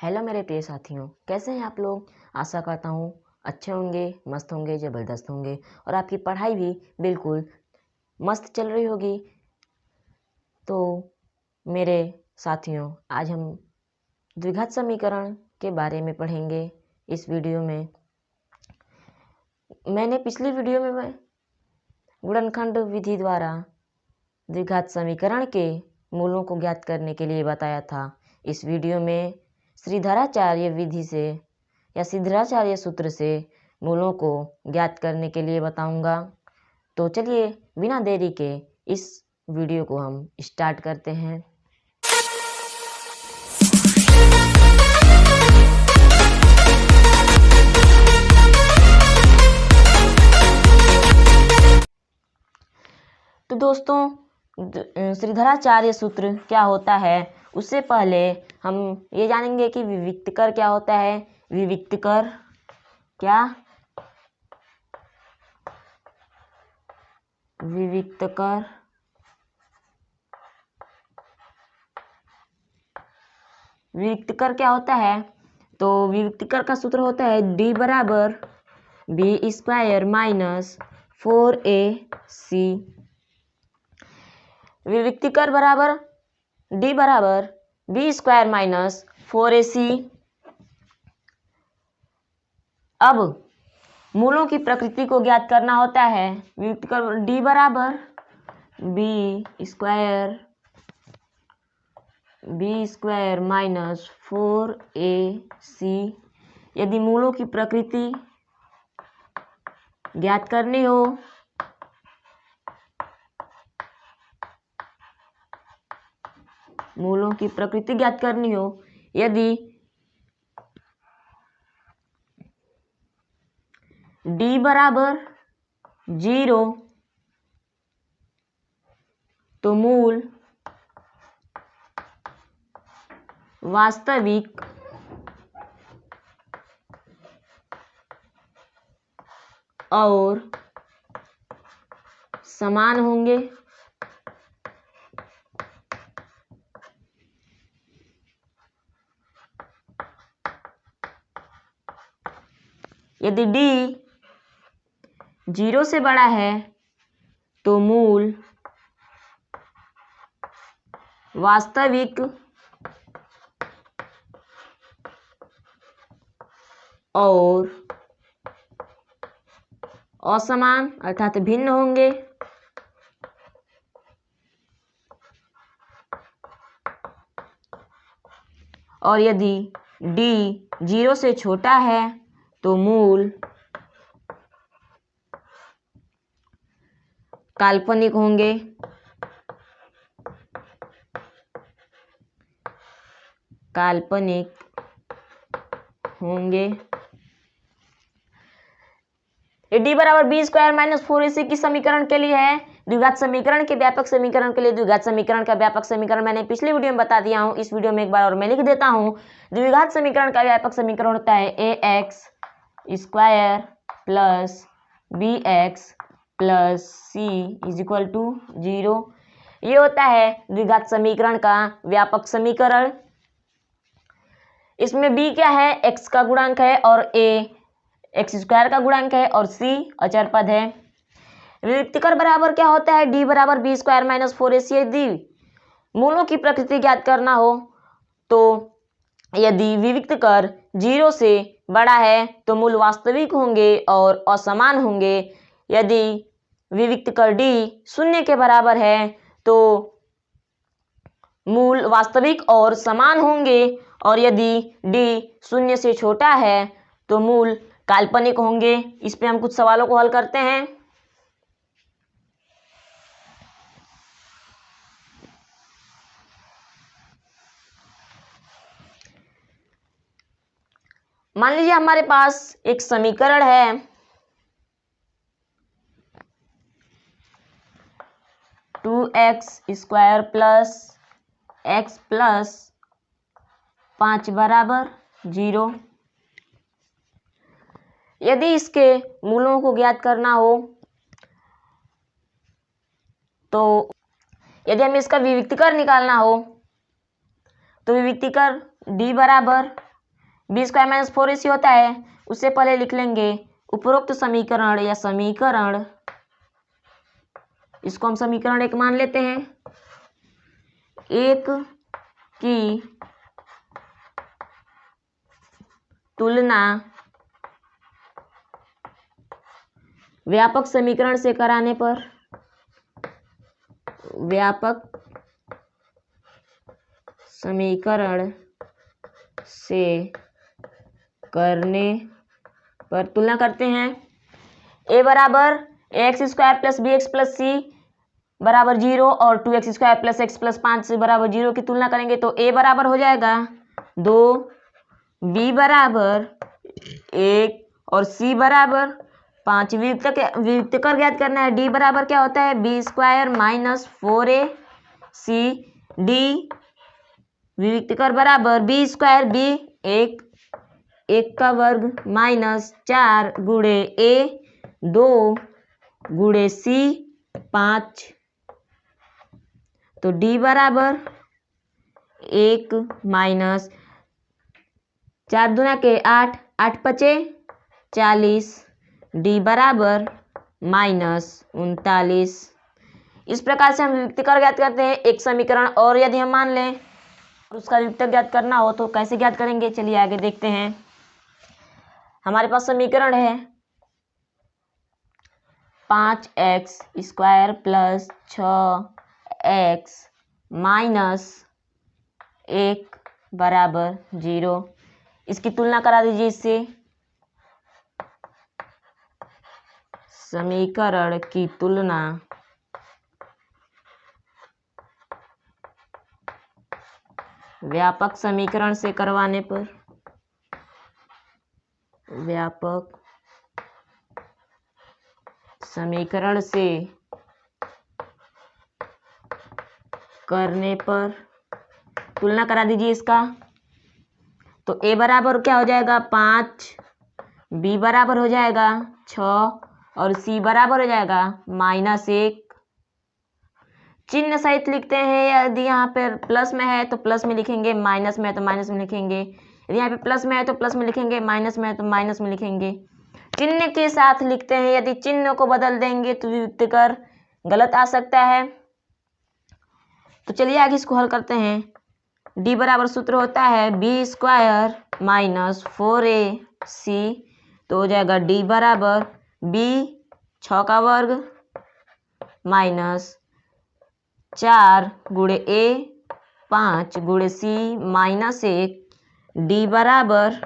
Hello मेरे प्रिय साथियों, कैसे हैं आप लोग। आशा करता हूँ अच्छे होंगे, मस्त होंगे, ज़बरदस्त होंगे और आपकी पढ़ाई भी बिल्कुल मस्त चल रही होगी। तो मेरे साथियों, आज हम द्विघात समीकरण के बारे में पढ़ेंगे इस वीडियो में। मैंने पिछली वीडियो में गुणनखंड विधि द्वारा द्विघात समीकरण के मूलों को ज्ञात करने के लिए बताया था। इस वीडियो में श्रीधराचार्य विधि से या श्रीधराचार्य सूत्र से मूलों को ज्ञात करने के लिए बताऊंगा। तो चलिए बिना देरी के इस वीडियो को हम स्टार्ट करते हैं। तो दोस्तों, श्रीधराचार्य सूत्र क्या होता है उससे पहले हम ये जानेंगे कि विविक्तकर क्या होता है। विविक्तकर क्या? विविक्तकर विविक्तकर क्या होता है? तो विविक्तकर का सूत्र होता है d बराबर बी स्क्वायर माइनस 4ac। विविक्तकर बराबर d बराबर बी स्क्वायर माइनस 4ac। अब मूलों की प्रकृति को ज्ञात करना होता है। विविक्तकर d बराबर बी स्क्वायर माइनस 4ac। यदि मूलों की प्रकृति ज्ञात करनी हो यदि d बराबर 0 तो मूल वास्तविक और समान होंगे। यदि d 0 से बड़ा है तो मूल वास्तविक और असमान अर्थात भिन्न होंगे। और यदि d 0 से छोटा है तो मूल काल्पनिक होंगे। ये d बराबर बी स्क्वायर माइनस 4ac की समीकरण के लिए है। द्विघात समीकरण के व्यापक समीकरण के लिए द्विघात समीकरण का व्यापक समीकरण मैंने पिछली वीडियो में बता दिया हूँ। इस वीडियो में एक बार और मैं लिख देता हूँ। द्विघात समीकरण का व्यापक समीकरण होता है ax square plus bx plus c is equal to 0। ये होता है द्विघात समीकरण का व्यापक समीकरण। इसमें b क्या है? x का गुणांक है और a एक्स स्क्वायर का गुणांक है और c अचर पद है। विविक्तकर बराबर क्या होता है? d बराबर बी स्क्वायर माइनस 4ac। यदि मूलों की प्रकृति ज्ञात करना हो तो यदि विविक्तकर 0 से बड़ा है तो मूल वास्तविक होंगे और असमान होंगे। यदि विविक्तकर d 0 के बराबर है तो मूल वास्तविक और समान होंगे। और यदि d 0 से छोटा है तो मूल काल्पनिक होंगे। इस पे हम कुछ सवालों को हल करते हैं। मान लीजिए हमारे पास एक समीकरण है two X square plus X plus 5 बराबर 0। यदि इसके मूलों को ज्ञात करना हो तो यदि हमें इसका विविक्तकर निकालना हो तो विविक्तकर d बराबर बी स्क्वायर माइनस 4ac होता है, उससे पहले लिख लेंगे उपरोक्त समीकरण या समीकरण, इसको हम समीकरण 1 मान लेते हैं। 1 की तुलना व्यापक समीकरण से कराने पर, व्यापक समीकरण से करने पर तुलना करते हैं। a बराबर ax square plus B X plus C बराबर 0 और 2x square plus X plus 5 बराबर 0 की तुलना करेंगे तो a बराबर हो जाएगा 2, b बराबर 1 और c बराबर 5। वियुक्तकर ज्ञात करना है। d बराबर क्या होता है, B square minus 4ac, d वियुक्तकर बराबर बी स्क्वायर, बी 1 का वर्ग माइनस 4 गुणे a 2 गुणे c 5, तो d बराबर 1 माइनस 4 दूना के 8, 8 पचे 40, d बराबर माइनस 39। इस प्रकार से हम वियुक्तकर ज्ञात करते हैं एक समीकरण। और यदि हम मान लें और उसका वियुक्तक ज्ञात करना हो तो कैसे ज्ञात करेंगे, चलिए आगे देखते हैं। हमारे पास समीकरण है 5x square plus 6x minus 1 बराबर 0। इसकी तुलना करा दीजिए इससे। समीकरण की तुलना व्यापक समीकरण से करवाने पर, व्यापक समीकरण से करने पर तुलना करा दीजिए इसका। तो a बराबर क्या हो जाएगा 5, b बराबर हो जाएगा 6 और c बराबर हो जाएगा -1। चिन्ह सहित लिखते हैं। यदि यहाँ पर प्लस में है तो प्लस में लिखेंगे, माइनस में है तो माइनस में लिखेंगे। यदि यहाँ पे प्लस में है तो प्लस में लिखेंगे, माइनस में है तो माइनस में लिखेंगे। चिन्ह के साथ लिखते हैं। यदि चिन्ह को बदल देंगे तो वियुक्तकर गलत आ सकता है। तो चलिए आगे इसको हल करते हैं। d बराबर सूत्र होता है बी स्क्वायर माइनस 4ac, तो हो जाएगा d बराबर b 6 का वर्ग माइनस 4 गुणे a 5 गुणे c -1, d बराबर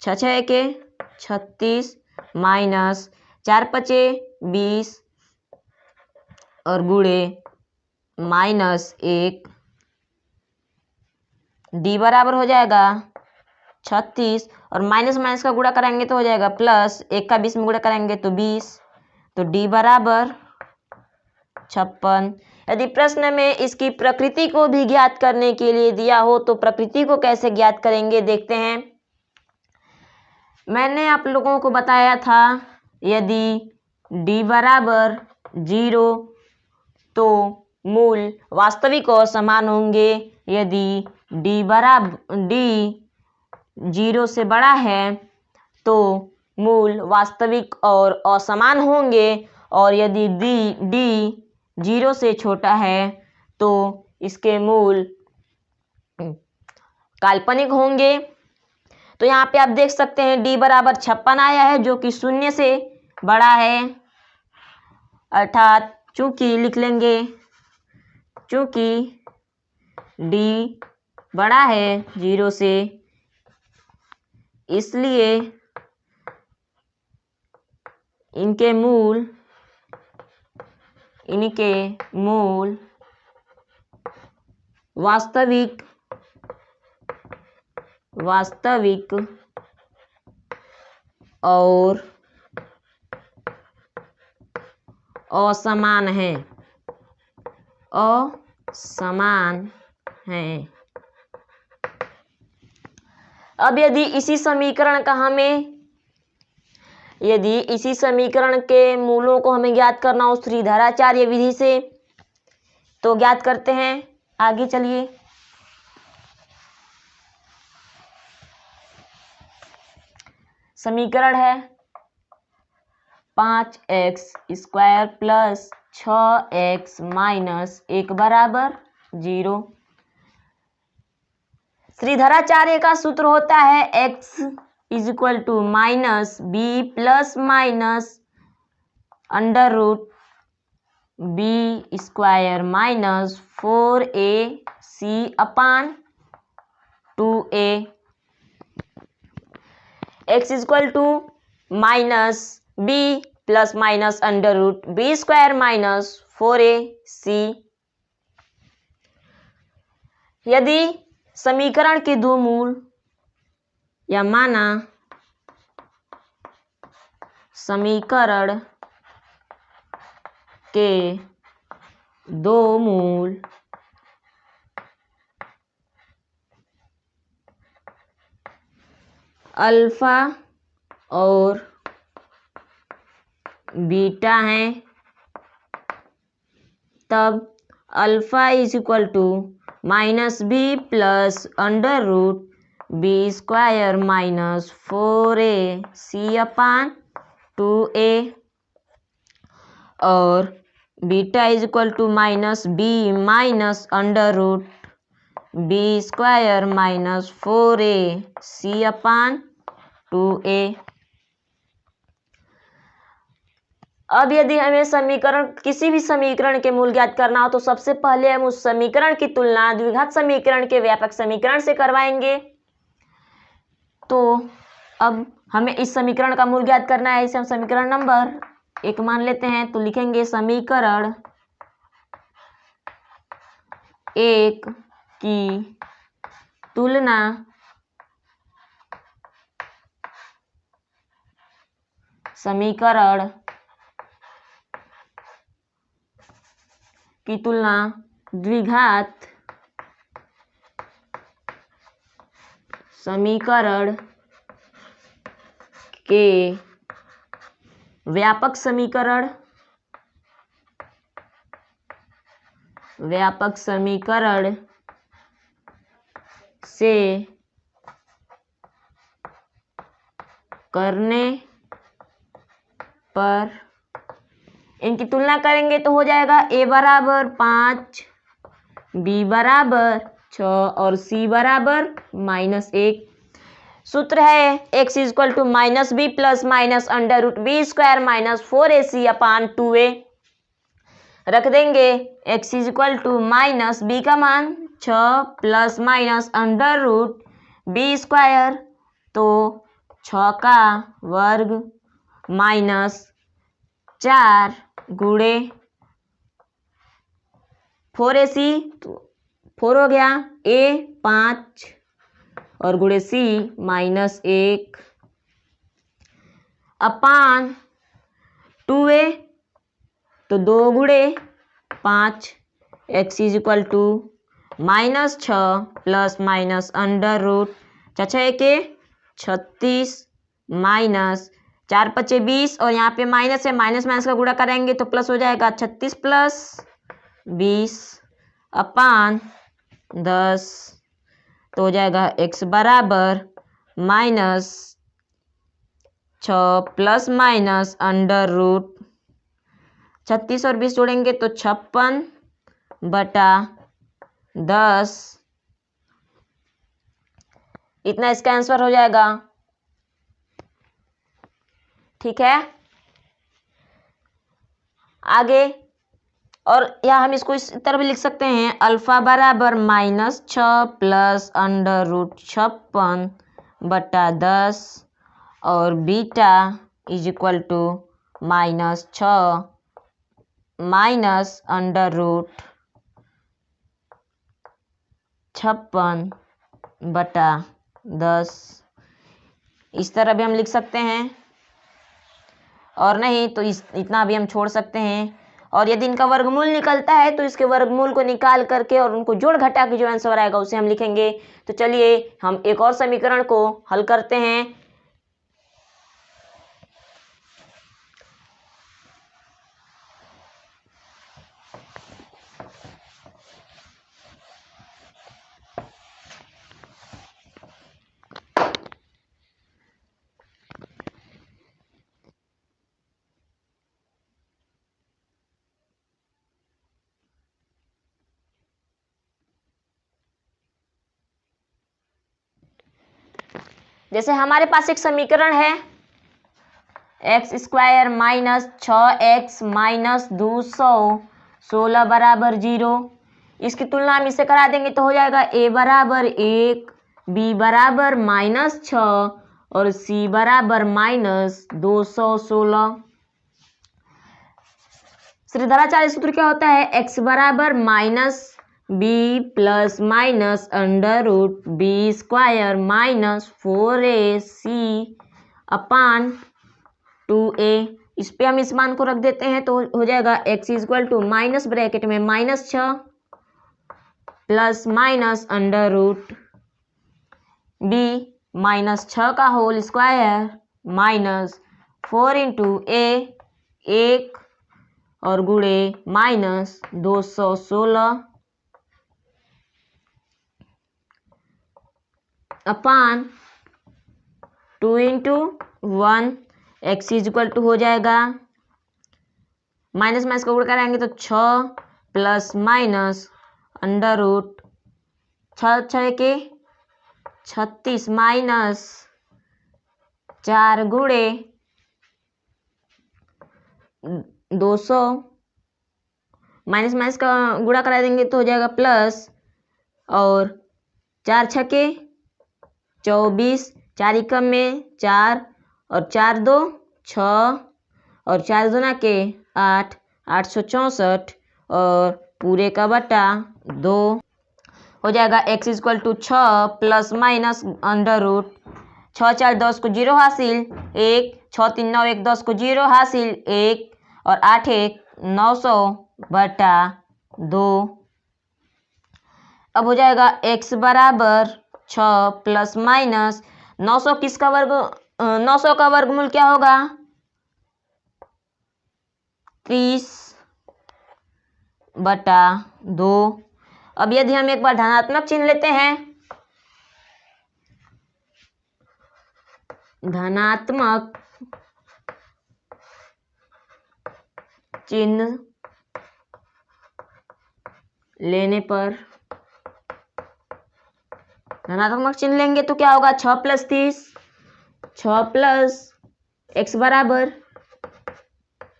6 6 के 36 माइनस 4 पचे 20 और गुणे -1, d बराबर हो जाएगा 36 और माइनस माइनस का गुणा करेंगे तो हो जाएगा प्लस, 1 का 20 में गुणा करेंगे तो 20, तो d बराबर 56। यदि प्रश्न में इसकी प्रकृति को भी ज्ञात करने के लिए दिया हो तो प्रकृति को कैसे ज्ञात करेंगे देखते हैं। मैंने आप लोगों को बताया था यदि d बराबर 0 तो मूल वास्तविक और समान होंगे। यदि d 0 से बड़ा है तो मूल वास्तविक और असमान होंगे, और यदि d 0 से छोटा है तो इसके मूल काल्पनिक होंगे। तो यहाँ पे आप देख सकते हैं d बराबर 56 आया है जो कि 0 से बड़ा है, अर्थात चूंकि लिख लेंगे चूंकि d बड़ा है 0 से, इसलिए इनके मूल वास्तविक और असमान हैं। अब यदि इसी समीकरण के मूलों को हमें ज्ञात करना हो श्रीधराचार्य विधि से तो ज्ञात करते हैं। आगे चलिए। समीकरण है 5x² प्लस 6x माइनस 1 बराबर 0। श्रीधराचार्य का सूत्र होता है x equal to minus B plus minus under root B square minus 4ac upon 2a। x equal to minus B plus minus under root B square minus 4ac। यदि समीकरण के दो मूल या माना समीकरण के दो मूल अल्फा और बीटा हैं, तब alpha is equal to minus B plus under root B square minus 4ac upon 2a और beta is equal to minus B minus under root B square minus 4ac upon 2a। अब यदि हमें समीकरण किसी भी समीकरण के मूल ज्ञात करना हो तो सबसे पहले हम उस समीकरण की तुलना द्विघात समीकरण के व्यापक समीकरण से करवाएंगे। तो अब हमें इस समीकरण का मूल ज्ञात करना है, इसे हम समीकरण नंबर 1 मान लेते हैं। तो लिखेंगे समीकरण 1 की तुलना समीकरण की तुलना द्विघात समीकरण के व्यापक समीकरण से करने पर इनकी तुलना करेंगे तो हो जाएगा a बराबर 5, b बराबर 6 और c बराबर -1। सूत्र है x equal to minus B plus minus under root B square minus 4ac upon 2a। रख देंगे x equal to minus B का मान 6 plus minus under root B square, तो 6 का वर्ग माइनस 4 गुणे 4ac, तो 4 हो गया, a 5 और गुणे c -1 अपान 2a, तो 2 गुणे 5। x is equal to -6 plus minus under root 6 के 36 माइनस 4 पचे 20 और यहाँ पे माइनस है, माइनस माइनस का गुणा करेंगे तो प्लस हो जाएगा 36 प्लस 20 अपान 10, तो हो जाएगा x बराबर -6 प्लस माइनस अंडर रूट 36 और 20 जोड़ेंगे तो 56 बटा 10, इतना इसका आंसर हो जाएगा। ठीक है, आगे और या हम इसको इस तरह भी लिख सकते हैं, अल्फा बराबर -6 प्लस अंडर रूट 56 बटा 10 और beta is equal to -6 minus under root 56 बटा 10। इस तरह भी हम लिख सकते हैं, और नहीं तो इतना भी हम छोड़ सकते हैं। और यदि इनका वर्गमूल निकलता है तो इसके वर्गमूल को निकाल करके और उनको जोड़ घटा के जो आंसर आएगा उसे हम लिखेंगे। तो चलिए हम एक और समीकरण को हल करते हैं। जैसे हमारे पास एक समीकरण है x square minus 6x minus 216 बराबर 0। इसकी तुलना हम इससे करा देंगे तो हो जाएगा a बराबर 1, b बराबर -6 और c बराबर -216। श्रीधराचार्य सूत्र क्या होता है? x बराबर -b plus minus under root B square minus 4ac upon 2a। इस पे हम इस मान को रख देते हैं तो हो जाएगा x equal to minus bracket में -6 plus minus under root b -6 का whole square minus 4 into a 1 और गुणे -216 upon 2 into 1 x equal to हो जाएगा माइनस माइनस का गुणा कराएंगे तो 6 प्लस माइनस अंडर रूट 6 के 36 माइनस 4 गुणे 200 माइनस माइनस का गुणा करा देंगे तो हो जाएगा प्लस और 4 छके 24 4 एकम में 4 और 4 दो 6 और 4 दूना के 8 864 और पूरे का बटा 2 हो जाएगा x equal to 6 plus minus under root 6 4 10 को 0 हासिल 1 6 3 9 1 10 को 0 हासिल 1 और 8 1 900 बटा 2। अब हो जाएगा x बराबर 6 प्लस माइनस 900 किसका वर्ग 900 का वर्गमूल क्या होगा 30 बटा 2। अब यदि हम एक बार धनात्मक चिन्ह लेते हैं धनात्मक चिन्ह लेने पर धनात्मक चिन्ह लेंगे तो क्या होगा 6 प्लस 30 6 प्लस x बराबर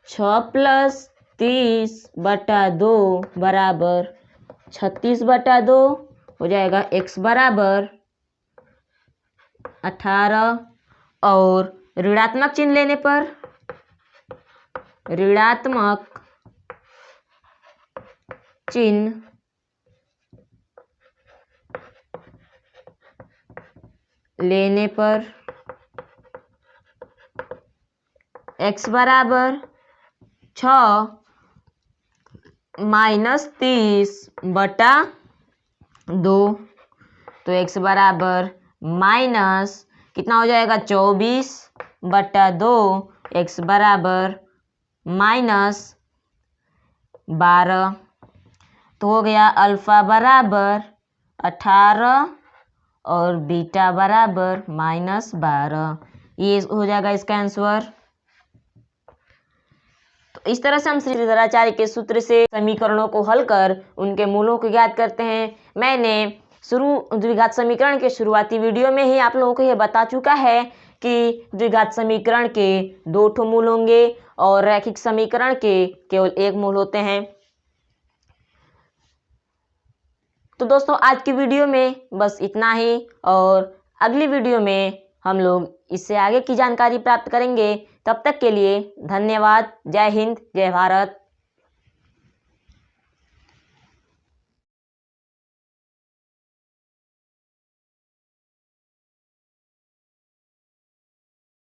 6 प्लस 30 बटा 2 बराबर 36 बटा 2 हो जाएगा x बराबर 18 और ऋणात्मक चिन्ह लेने पर ऋणात्मक चिन्ह लेने पर x बराबर 6 माइनस 30 बटा 2 तो x बराबर माइनस कितना हो जाएगा 24 बटा 2 x बराबर माइनस 12 तो हो गया अल्फा बराबर 18 और बीटा बराबर -12। ये हो जाएगा इसका आंसर। तो इस तरह से हम श्रीधराचार्य के सूत्र से समीकरणों को हल कर उनके मूलों को ज्ञात करते हैं। मैंने द्विघात समीकरण के शुरुआती वीडियो में ही आप लोगों को यह बता चुका है कि द्विघात समीकरण के 2 ठो मूल होंगे और रैखिक समीकरण के केवल 1 मूल होते हैं। तो दोस्तों आज की वीडियो में बस इतना ही और अगली वीडियो में हम लोग इससे आगे की जानकारी प्राप्त करेंगे। तब तक के लिए धन्यवाद। जय हिंद, जय भारत।